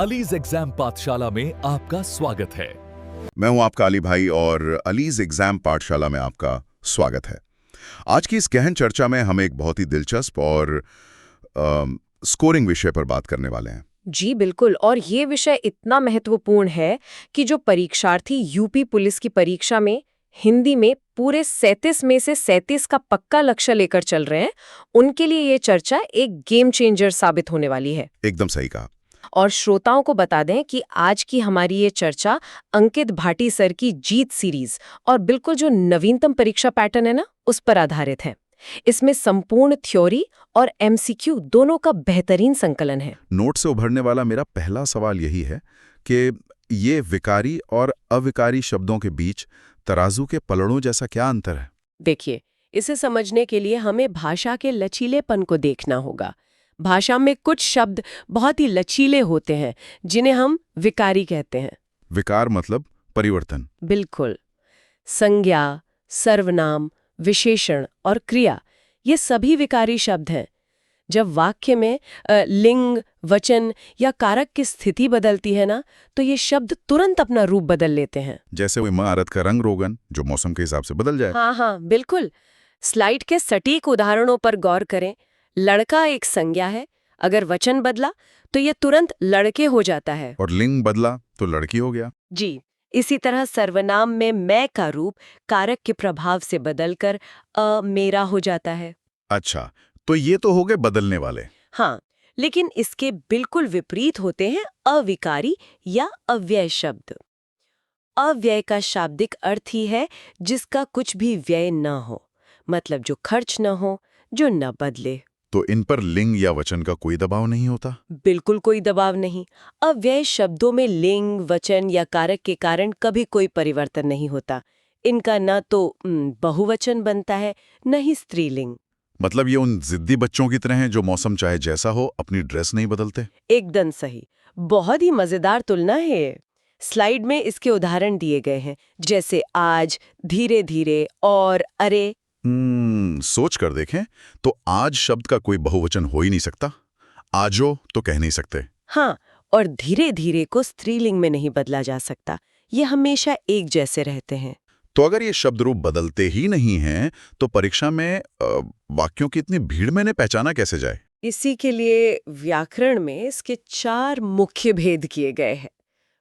Allies exam पाठशाला में आपका स्वागत है। मैं हूं आपका अली भाई और अलीज एग्जाम पाठशाला में आपका स्वागत है। आज की इस गहन चर्चा में हम एक बहुत ही दिलचस्प और स्कोरिंग विषय पर बात करने वाले हैं। जी बिल्कुल, और ये विषय इतना महत्वपूर्ण है कि जो परीक्षार्थी यूपी पुलिस की परीक्षा में हिंदी में पूरे 37 में से 37 का पक्का लक्ष्य लेकर चल रहे हैं, उनके लिए ये चर्चा एक गेम चेंजर साबित होने वाली है। एकदम सही कहा। और श्रोताओं को बता दें कि आज की हमारी ये चर्चा अंकित भाटी सर की जीत सीरीज और बिल्कुल जो नवीनतम परीक्षा पैटर्न है ना, उस पर आधारित है। इसमें संपूर्ण थ्योरी और एमसीक्यू दोनों का बेहतरीन संकलन है। नोट से उभरने वाला मेरा पहला सवाल यही है कि ये विकारी और अविकारी शब्दों के बीच तराजू के पलड़ों जैसा क्या अंतर है? देखिए, इसे समझने के लिए हमें भाषा के लचीलेपन को देखना होगा। भाषा में कुछ शब्द बहुत ही लचीले होते हैं, जिन्हें हम विकारी कहते हैं। विकार मतलब परिवर्तन। बिल्कुल। संज्ञा, सर्वनाम, विशेषण और क्रिया, ये सभी विकारी शब्द हैं। जब वाक्य में लिंग, वचन या कारक की स्थिति बदलती है ना, तो ये शब्द तुरंत अपना रूप बदल लेते हैं। जैसे वो इमारत का रंग रोगन जो मौसम के हिसाब से बदल जाए। हाँ, बिल्कुल। स्लाइड के सटीक उदाहरणों पर गौर करें। लड़का एक संज्ञा है, अगर वचन बदला तो ये तुरंत लड़के हो जाता है। और लिंग बदला तो लड़की हो गया। जी, इसी तरह सर्वनाम में मैं का रूप कारक के प्रभाव से बदलकर मेरा हो जाता है। अच्छा, तो ये तो हो गए बदलने वाले। हाँ, लेकिन इसके बिल्कुल विपरीत होते हैं अविकारी या अव्यय शब्द। अव्यय का शाब्दिक अर्थ ही है जिसका कुछ भी व्यय न हो, मतलब जो खर्च न हो, जो न बदले। तो इन पर लिंग या वचन का कोई दबाव नहीं होता? बिल्कुल कोई दबाव नहीं। अव्यय शब्दों में लिंग, वचन या कारक के कारण कभी कोई परिवर्तन नहीं होता। इनका न तो बहुवचन बनता है, न ही स्त्रीलिंग। मतलब ये उन जिद्दी बच्चों की तरह हैं जो मौसम चाहे जैसा हो अपनी ड्रेस नहीं बदलते? एकदम सही। बहुत ही मजेदार तुलना है ये। स्लाइड में इसके उदाहरण दिए गए हैं, जैसे आज, धीरे धीरे और अरे। सोच कर देखें तो आज शब्द का कोई बहुवचन हो ही नहीं सकता। आजो तो कह नहीं सकते। हाँ, और धीरे धीरे को स्त्रीलिंग में नहीं बदला जा सकता। ये हमेशा एक जैसे रहते हैं। तो अगर ये शब्द रूप बदलते ही नहीं हैं, तो परीक्षा में वाक्यों की इतनी भीड़ में पहचाना कैसे जाए? इसी के लिए व्याकरण में इसके 4 मुख्य भेद किए गए हैं।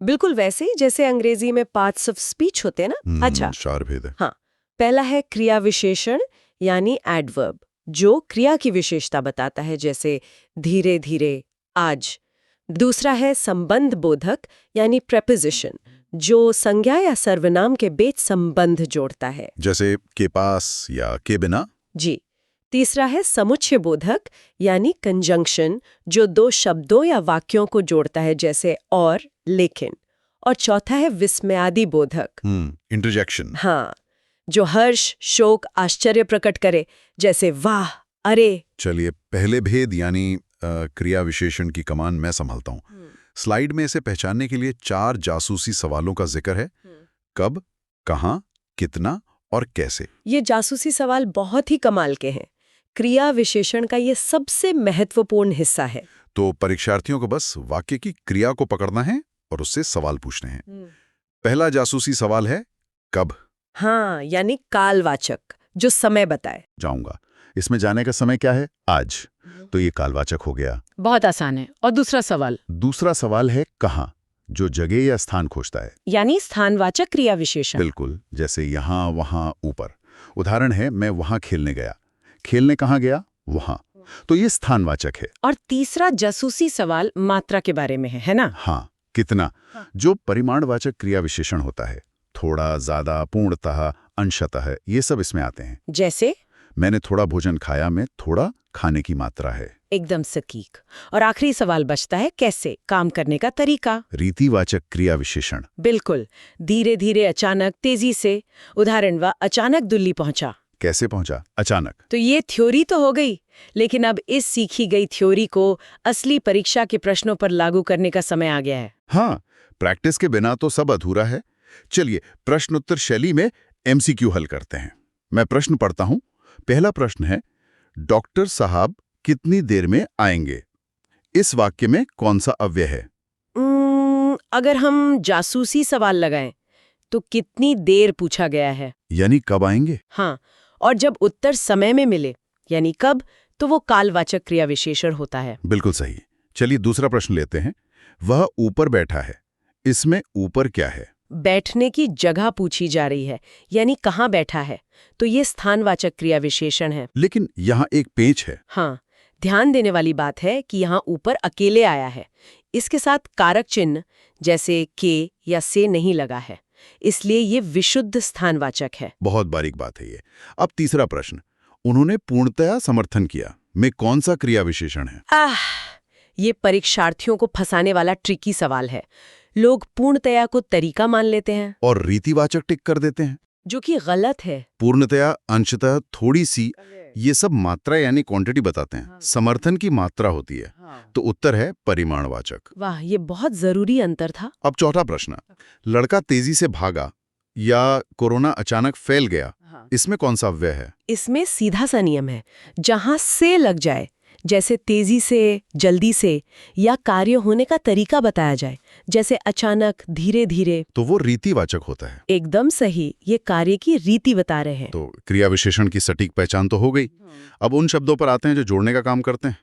बिल्कुल वैसे ही जैसे अंग्रेजी में पार्ट्स ऑफ स्पीच होते हैं ना। अच्छा, 4 भेद है। हाँ, पहला है क्रिया विशेषण यानी एडवर्ब, जो क्रिया की विशेषता बताता है, जैसे धीरे धीरे, आज। दूसरा है संबंध बोधक यानी प्रेपोजिशन, जो संज्ञा या सर्वनाम के बीच संबंध जोड़ता है, जैसे के पास या के बिना। जी। तीसरा है समुच्चय बोधक यानी कंजंक्शन, जो 2 शब्दों या वाक्यों को जोड़ता है, जैसे और, लेकिन। और चौथा है विस्मयादि बोधक, इंटरजेक्शन। हाँ, जो हर्ष, शोक, आश्चर्य प्रकट करे, जैसे वाह, अरे। चलिए, पहले भेद यानी क्रिया विशेषण की कमान मैं संभालता हूँ। स्लाइड में इसे पहचानने के लिए 4 जासूसी सवालों का जिक्र है। कब, कहाँ, कितना और कैसे। ये जासूसी सवाल बहुत ही कमाल के हैं। क्रिया विशेषण का ये सबसे महत्वपूर्ण हिस्सा है। तो परीक्षार्थियों को बस वाक्य की क्रिया को पकड़ना है और उससे सवाल पूछने हैं। पहला जासूसी सवाल है कब। हाँ, यानी कालवाचक, जो समय बताए। जाऊंगा। इसमें जाने का समय क्या है? आज। तो ये कालवाचक हो गया। बहुत आसान है। और दूसरा सवाल है कहाँ, जो जगह या स्थान खोजता है, यानी स्थानवाचक क्रिया विशेषण। बिल्कुल, जैसे यहाँ, वहाँ, ऊपर। उदाहरण है, मैं वहाँ खेलने गया। खेलने कहाँ गया? वहाँ। तो ये स्थानवाचक है। और तीसरा जासूसी सवाल मात्रा के बारे में है ना? हाँ, कितना, जो परिमाणवाचक क्रिया विशेषण होता है। थोड़ा, ज्यादा, पूर्णतः, अंशतः, ये सब इसमें आते हैं। जैसे मैंने थोड़ा भोजन खाया में थोड़ा खाने की मात्रा है। एकदम सटीक। और आखिरी सवाल बचता है कैसे, काम करने का तरीका। रीतिवाचक क्रिया विशेषण। बिल्कुल, धीरे धीरे, अचानक, तेजी से। उदाहरण, वह अचानक दिल्ली पहुंचा। कैसे पहुंचा? अचानक। तो ये थ्योरी तो हो गई, लेकिन अब इस सीखी गई थ्योरी को असली परीक्षा के प्रश्नों पर लागू करने का समय आ गया है। हाँ, प्रैक्टिस के बिना तो सब अधूरा है। चलिए, प्रश्नोत्तर शैली में एमसीक्यू हल करते हैं। मैं प्रश्न पढ़ता हूं। पहला प्रश्न है, डॉक्टर साहब कितनी देर में आएंगे? इस वाक्य में कौन सा अव्यय है? अगर हम जासूसी सवाल लगाएं तो कितनी देर पूछा गया है। यानी कब आएंगे? हाँ, और जब उत्तर समय में मिले यानी कब, तो वो कालवाचक क्रिया विशेषण होता है। बिल्कुल सही। चलिए दूसरा प्रश्न लेते हैं। वह ऊपर बैठा है, इसमें ऊपर क्या है? बैठने की जगह पूछी जा रही है, यानी कहाँ बैठा है, तो ये स्थानवाचक क्रिया विशेषण है। लेकिन यहाँ एक पेंच है। हाँ, ध्यान देने वाली बात है कि यहाँ ऊपर अकेले आया है। इसके साथ कारक चिन्ह जैसे के या से नहीं लगा है, इसलिए ये विशुद्ध स्थानवाचक है। बहुत बारीक बात है ये। अब तीसरा प्रश्न, उन्होंने पूर्णतया समर्थन किया में कौन सा क्रिया विशेषण है? ये परीक्षार्थियों को फंसाने वाला ट्रिकी सवाल है। लोग पूर्णतया को तरीका मान लेते हैं और रीतिवाचक टिक कर देते हैं, जो कि गलत है। पूर्णतया, अंशतः, थोड़ी सी, ये सब मात्रा यानी क्वांटिटी बताते हैं। समर्थन की मात्रा होती है। तो उत्तर है परिमाणवाचक। वाह, ये बहुत जरूरी अंतर था। अब चौथा प्रश्न, लड़का तेजी से भागा या कोरोना अचानक फैल गया, इसमें कौन सा अव्यय है? इसमें सीधा सा नियम है, जहां से लग जाए, जैसे तेजी से, जल्दी से, या कार्य होने का तरीका बताया जाए, जैसे अचानक, धीरे धीरे, तो वो रीतिवाचक होता है। एकदम सही, ये कार्य की रीति बता रहे हैं। तो क्रिया विशेषण की सटीक पहचान तो हो गई। अब उन शब्दों पर आते हैं जो जोड़ने का काम करते हैं।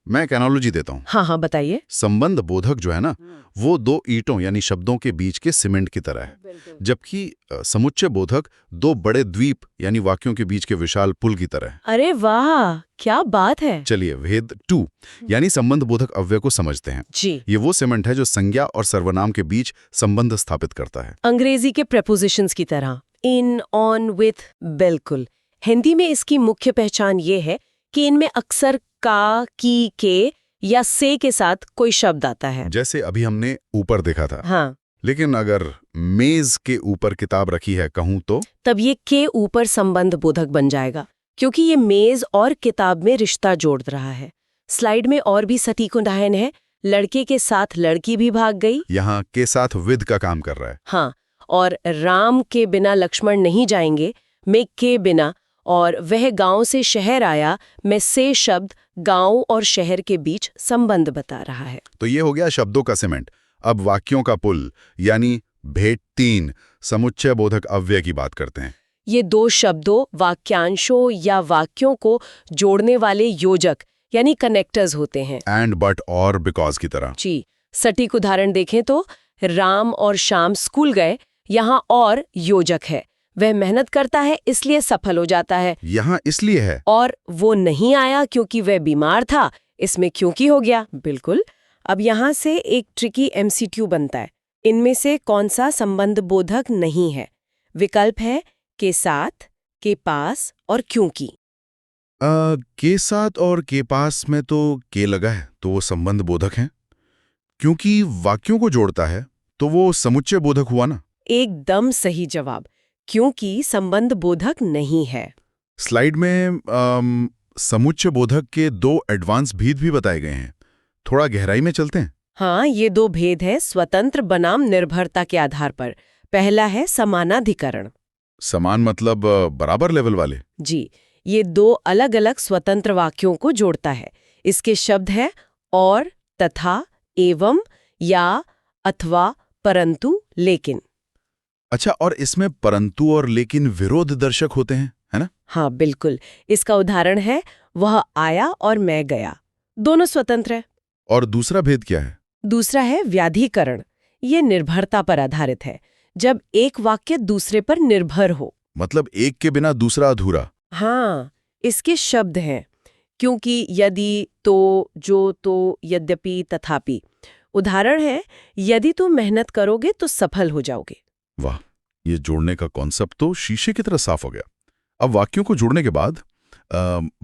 मैं एक एनालॉजी देता हूँ। हाँ, बताइए। संबंध बोधक जो है ना, वो दो ईंटों यानी शब्दों के बीच के सीमेंट की तरह है, जबकि समुच्चय बोधक दो बड़े द्वीप यानी वाक्यों के बीच के विशाल पुल की तरह है। अरे वाह, क्या बात है। चलिए भेद 2 यानी संबंध बोधक अव्यय को समझते हैं। जी, ये वो सीमेंट है जो संज्ञा और सर्वनाम के बीच संबंध स्थापित करता है। अंग्रेजी के प्रेपोजिशंस की तरह, इन, ऑन, विथ। बिल्कुल। हिंदी में इसकी मुख्य पहचान ये है कि इनमें अक्सर का, की, के या से के साथ कोई शब्द आता है। जैसे अभी हमने ऊपर देखा था। हाँ, लेकिन अगर मेज के ऊपर किताब रखी है कहूं तो तब ये के ऊपर संबंध बोधक बन जाएगा, क्योंकि ये मेज और किताब में रिश्ता जोड़ रहा है। स्लाइड में और भी सटीक उदाहरण है। लड़के के साथ लड़की भी भाग गई। यहाँ के साथ विद का काम कर रहा है। हाँ, और राम के बिना लक्ष्मण नहीं जाएंगे में के बिना, और वह गांव से शहर आया में से शब्द गांव और शहर के बीच संबंध बता रहा है। तो ये हो गया शब्दों का सीमेंट। अब वाक्यों का पुल यानी भेद 3 समुच्चय बोधक अव्यय की बात करते हैं। ये दो शब्दों, वाक्यांशों या वाक्यों को जोड़ने वाले योजक यानी कनेक्टर्स होते हैं। एंड, बट, और, बिकॉज की तरह। जी, सटीक उदाहरण देखें तो राम और श्याम स्कूल गए, यहाँ और योजक है। वह मेहनत करता है इसलिए सफल हो जाता है। यहाँ इसलिए है। और वो नहीं आया क्योंकि वह बीमार था, इसमें क्योंकि हो गया। बिल्कुल। अब यहाँ से एक ट्रिकी MCQ बनता है। इनमें से कौन सा संबंध बोधक नहीं है? विकल्प है के साथ, के पास और क्योंकि। के साथ और के पास में तो के लगा है तो वो संबंध बोधक है। क्योंकि वाक्यों को जोड़ता है तो वो समुच्चय बोधक हुआ ना। एकदम सही जवाब। क्योंकि संबंध बोधक नहीं है। स्लाइड में समुच्चय बोधक के 2 एडवांस भेद भी बताए गए हैं। थोड़ा गहराई में चलते हैं। हाँ, ये 2 भेद है स्वतंत्र बनाम निर्भरता के आधार पर। पहला है समानाधिकरण। समान मतलब बराबर लेवल वाले। जी, ये 2 अलग अलग स्वतंत्र वाक्यों को जोड़ता है। इसके शब्द है और, तथा, एवं, या, अथवा, परंतु, लेकिन। अच्छा, और इसमें परंतु और लेकिन विरोध दर्शक होते हैं, है ना? हाँ, बिल्कुल। इसका उदाहरण है वह आया और मैं गया। दोनों स्वतंत्र है। और दूसरा भेद क्या है? दूसरा है व्याधिकरण। ये निर्भरता पर आधारित है, जब एक वाक्य दूसरे पर निर्भर हो। मतलब एक के बिना दूसरा अधूरा। हाँ, इसके शब्द हैं क्योंकि, यदि, तो, जो, तो, यद्यपि, तथापि। उदाहरण है यदि तुम मेहनत करोगे तो सफल हो जाओगे। वाह, ये जोड़ने का कॉन्सेप्ट तो शीशे की तरह साफ हो गया। अब वाक्यों को जोड़ने के बाद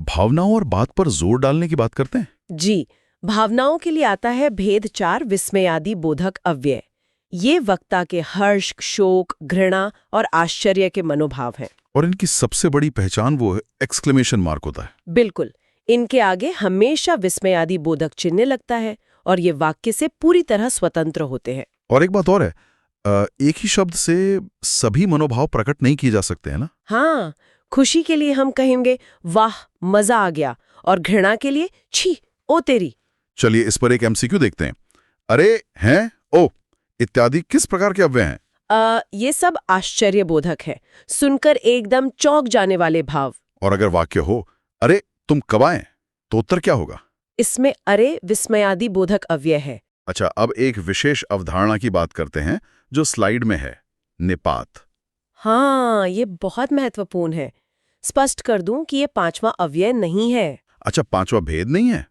भावनाओं और बात पर जोर डालने की बात करते हैं। जी, भावनाओं के लिए आता है भेद 4 विस्मयादि बोधक अव्यय। ये वक्ता के हर्ष, शोक, घृणा और आश्चर्य के मनोभाव हैं। और इनकी सबसे बड़ी पहचान वो एक्सक्लेमेशन मार्क होता है। बिल्कुल। इनके आगे हमेशा विस्मयादि बोधक चिन्ह लगता है और ये वाक्य से पूरी तरह स्वतंत्र होते हैं। और एक बात और है, एक ही शब्द से सभी मनोभाव प्रकट नहीं किए जा सकते हैं ना? हाँ, खुशी के लिए हम कहेंगे वाह मजा आ गया, और घृणा के लिए छी ओ तेरी। चलिए इस पर एक MCQ देखते हैं। अरे हैं ओ, इत्यादि किस प्रकार के अव्यय हैं? ये सब आश्चर्यबोधक है, सुनकर एकदम चौंक जाने वाले भाव। और अगर वाक्य हो, अरे तुम कब आए, तो उत्तर क्या होगा? इसमें अरे विस्मयादि बोधक अव्यय है। अच्छा, अब एक विशेष अवधारणा की बात करते हैं जो स्लाइड में है, निपात। हाँ, ये बहुत महत्वपूर्ण है। स्पष्ट कर दूं कि ये पांचवा अव्यय नहीं है। अच्छा, पांचवा भेद नहीं है,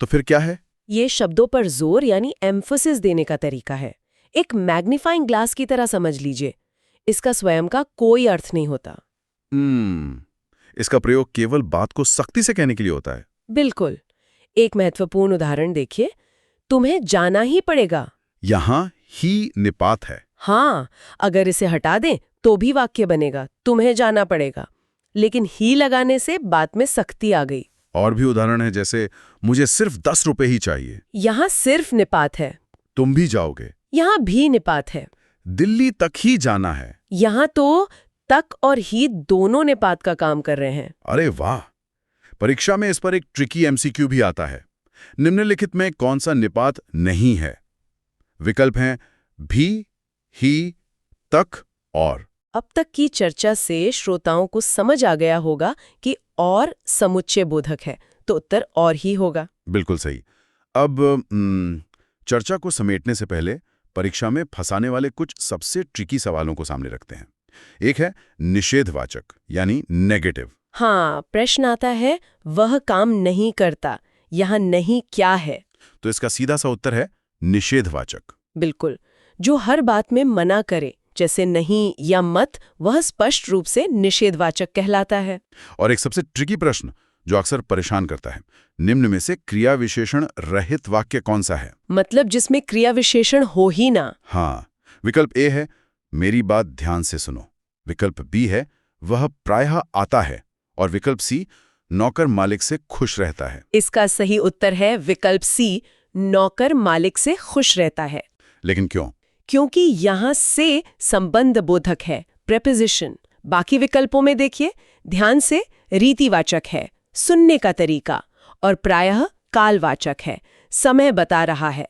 तो फिर क्या है? ये शब्दों पर जोर यानी एम्फोसिस देने का तरीका है। एक मैग्नीफाइंग ग्लास की तरह समझ लीजिए। इसका स्वयं का कोई अर्थ नहीं होता। इसका प्रयोग केवल बात को सख्ती से कहने के लिए होता है। बिल्कुल। एक महत्वपूर्ण उदाहरण देखिए, तुम्हें जाना ही पड़ेगा। यहां ही निपात है। हाँ, अगर इसे हटा दें तो भी वाक्य बनेगा, तुम्हें जाना पड़ेगा। लेकिन ही लगाने से बात में सख्ती आ गई। और भी उदाहरण है, जैसे मुझे सिर्फ 10 रुपए ही चाहिए। यहाँ सिर्फ निपात है। तुम भी जाओगे। यहाँ भी निपात है। दिल्ली तक ही जाना है। यहाँ तो तक और ही दोनों निपात का काम कर रहे हैं। अरे वाह! परीक्षा में इस पर एक ट्रिकी एमसीक्यू भी आता है। निम्नलिखित में कौन सा निपात नहीं है? विकल्प हैं भी, ही, तक और। अब तक की चर्चा से श्रोताओं को समझ आ गया होगा कि और समुच्चय बोधक है, तो उत्तर और ही होगा। बिल्कुल सही। अब चर्चा को समेटने से पहले परीक्षा में फंसाने वाले कुछ सबसे ट्रिकी सवालों को सामने रखते हैं। एक है निषेधवाचक यानी नेगेटिव। हाँ, प्रश्न आता है वह काम नहीं करता, यहाँ नहीं क्या है? तो इसका सीधा सा उत्तर है निषेधवाचक। बिल्कुल, जो हर बात में मना करे, जैसे नहीं या मत, वह स्पष्ट रूप से निषेधवाचक कहलाता है। और एक सबसे ट्रिकी प्रश्न जो अक्सर परेशान करता है, निम्न में से क्रिया विशेषण रहित वाक्य कौन सा है? मतलब जिसमें क्रिया विशेषण हो ही ना। हाँ, विकल्प ए है मेरी बात ध्यान से सुनो, विकल्प बी है वह प्रायः आता है, और विकल्प सी नौकर मालिक से खुश रहता है। इसका सही उत्तर है विकल्प सी, नौकर मालिक से खुश रहता है। लेकिन क्यों? क्योंकि यहाँ से संबंध बोधक है, प्रेपोजिशन। बाकी विकल्पों में देखिए, ध्यान से रीतिवाचक है, सुनने का तरीका, और प्रायः कालवाचक है, समय बता रहा है।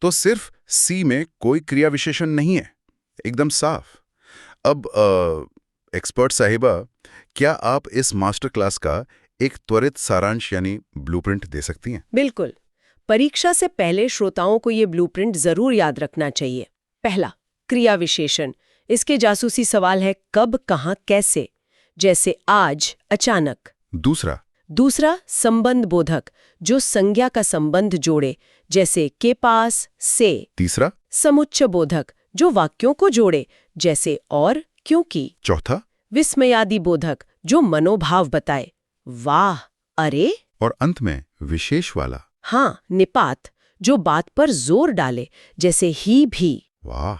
तो सिर्फ सी में कोई क्रिया विशेषण नहीं है, एकदम साफ। अब एक्सपर्ट साहिबा, क्या आप इस मास्टर क्लास का एक त्वरित सारांश यानी ब्लूप्रिंट दे सकती हैं? बिल्कुल। परीक्षा से पहले श्रोताओं को ये ब्लूप्रिंट जरूर याद रखना चाहिए। पहला, क्रिया विशेषण। इसके जासूसी सवाल है कब, कहाँ, कैसे, जैसे आज, अचानक। दूसरा संबंध बोधक, जो संज्ञा का संबंध जोड़े, जैसे के पास, से। तीसरा, समुच्चय बोधक, जो वाक्यों को जोड़े, जैसे और, क्योंकि। चौथा, विस्मयादि बोधक, जो मनोभाव बताए, वाह, अरे। और अंत में विशेष वाला, हाँ, निपात, जो बात पर जोर डाले, जैसे ही भी। वाह,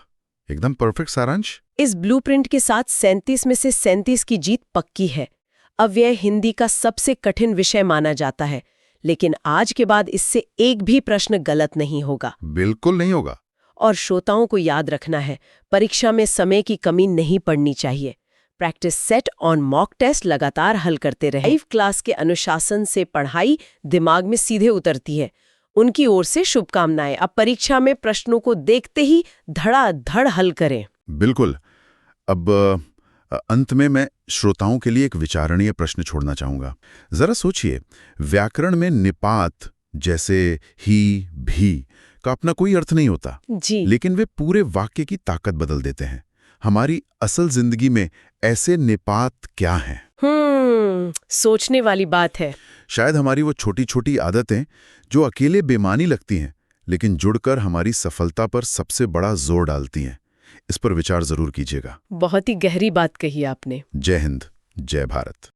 एकदम परफेक्ट सारांश। इस ब्लूप्रिंट के साथ 37 में से 37 की जीत पक्की है। अव्यय हिंदी का सबसे कठिन विषय माना जाता है, लेकिन आज के बाद इससे एक भी प्रश्न गलत नहीं होगा। बिल्कुल नहीं होगा। और श्रोताओं को याद रखना है, परीक्षा में समय की कमी नहीं पड़नी चाहिए। Practice set on mock test लगातार हल करते रहे। लाइव क्लास के अनुशासन से पढ़ाई दिमाग में सीधे उतरती है। उनकी ओर से शुभकामनाएं। अब परीक्षा में प्रश्नों को देखते ही धड़ाधड़ हल करें। बिल्कुल। अब अंत में मैं श्रोताओं के लिए एक विचारणीय प्रश्न छोड़ना चाहूंगा। जरा सोचिए, व्याकरण में निपात जैसे ही, भी का अपना कोई अर्थ नहीं होता जी, लेकिन वे पूरे वाक्य की ताकत बदल देते हैं। हमारी असल जिंदगी में ऐसे निपात क्या हैं? सोचने वाली बात है। शायद हमारी वो छोटी छोटी आदतें जो अकेले बेमानी लगती हैं, लेकिन जुड़कर हमारी सफलता पर सबसे बड़ा जोर डालती हैं। इस पर विचार जरूर कीजिएगा। बहुत ही गहरी बात कही आपने। जय हिंद, जय भारत।